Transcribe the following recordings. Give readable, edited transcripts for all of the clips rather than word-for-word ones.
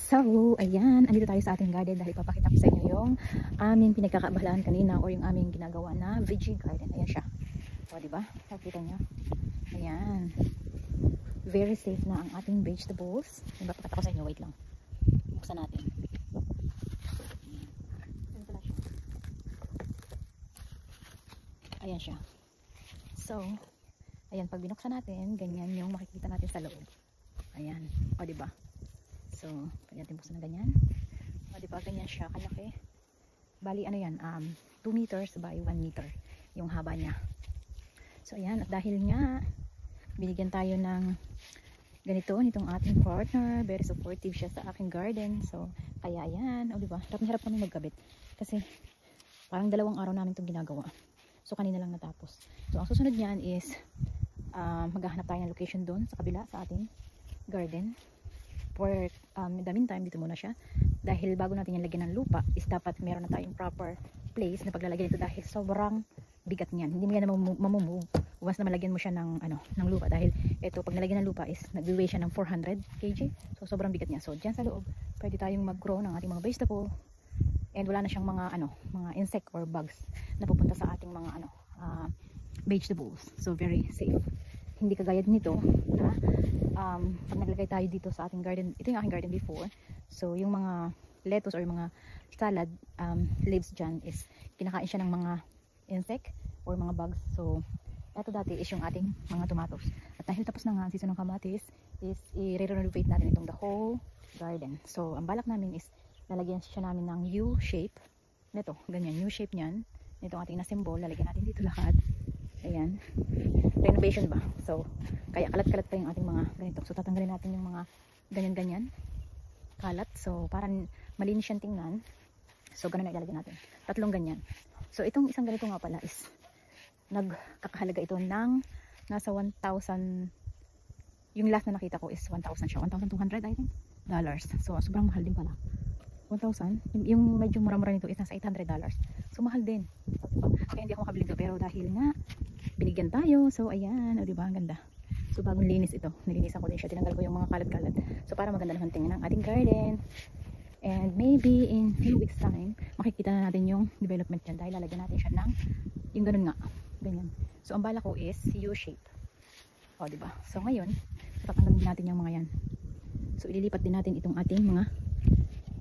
So, ayan, andito tayo sa ating garden dahil papakita ko sa inyo yung aming pinagkakaabalahan kanina or yung aming ginagawa na veggie garden. Ayan siya. O, diba? Nakita nyo? Ayan. Very safe na ang ating vegetables. Yung papakita ko sa inyo. Wait lang. Buksan natin. Ayan siya. So, ayan, pag binuksan natin, ganyan yung makikita natin sa loob. Ayan. O, diba? So, pwede natin buksan na ganyan. O, diba? Ganyan siya, kalaki. Bali, ano yan? 2 meters by 1 meter yung haba niya. So, ayan. At dahil nga, binigyan tayo ng ganito, nitong ating partner. Very supportive siya sa aking garden. So, kaya ayan. O, diba? Hirap na hirap kami magkabit. Kasi, parang 2 araw namin itong ginagawa. So, kanina lang natapos. So, ang susunod niyan is, maghahanap tayo ng location doon sa kabila, sa ating garden. For in the meantime, dito muna siya dahil bago natin yan lagyan ng lupa is dapat meron na tayong proper place na paglalagyan ito dahil sobrang bigat niyan. Hindi mo yan mamumove once na malagyan mo siya ng, ng lupa dahil ito pag nalagyan ng lupa is nag-weigh siya ng 400 kg. So sobrang bigat niya. So dyan sa loob pwede tayong mag-grow ng ating mga vegetable and wala na siyang mga mga insect or bugs na pupunta sa ating mga vegetables. So very safe. Hindi kagaya nito na pag naglagay tayo dito sa ating garden, ito yung aking garden before, so yung mga lettuce or mga salad leaves dyan is kinakain siya ng mga insect or mga bugs. So ito dati is yung ating mga tomatoes, at dahil tapos na nga ang season ng kamatis is i-renovate natin itong the whole garden. So ang balak namin is lalagyan siya namin ng U-shape nito, ganyan, U-shape nyan, nitong ating na-symbol, lalagyan natin dito lahat. Ayan, renovation ba? So, kaya kalat-kalat pa yung ating mga ganito. So, tatanggalin natin yung mga ganyan-ganyan kalat. So, parang malinis siyang tingnan. So, ganun na ilalagay natin. 3 ganyan. So, itong isang ganito nga pala is nagkakahalaga ito ng nasa 1,000. Yung last na nakita ko is 1,000 siya. 1,200 I think dollars. So, sobrang mahal din pala. 1,000. Yung medyo mura-mura nito is nasa $800. So, mahal din. Kaya hindi ako makabili ito. Pero dahil nga binigyan tayo. So, ayan. O, diba? Ang ganda. So, bagong linis ito. Nilinisan ko din siya. Tinanggal ko yung mga kalat-kalat. So, para maganda naman tingnan ng ating garden. And maybe in few weeks time, makikita na natin yung development niyan. Dahil lalagyan natin siya ng yung ganun nga. Ganyan. So, ang bala ko is U-shape. O, diba? So, ngayon, tatanggalin din natin yung mga yan. So, ililipat din natin itong ating mga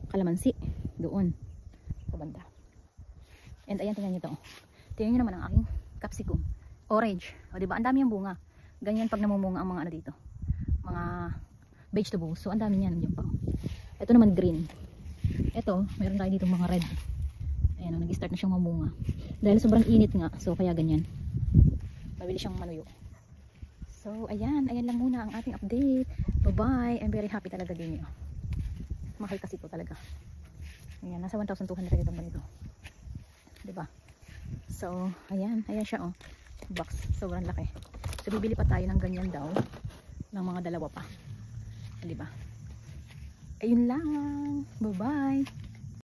kalamansi doon sa banda. And ayan, tingnan nyo ito. Tingnan nyo naman ang aking capsicum. Orange. O, diba? Ang dami yung bunga. Ganyan pag namumunga ang mga dito. Mga vegetables. So, ang dami niyan. Yung pang. Ito naman green. Ito, meron tayo dito mga red. Ayan, nag-start na siyang mamunga. Dahil sobrang init nga. So, kaya ganyan. Mabilis siyang manuyo. So, ayan. Ayan lang muna ang ating update. Bye-bye. I'm very happy talaga din yun. Mahal kasi ito talaga. Ayan, nasa 1,200 itong ganito. Diba? So, ayan. Ayan siya, oh. Box. Sobrang laki. So, bibili pa tayo ng ganyan daw. Ng mga 2 pa. Diba? Ayun lang. Bye-bye.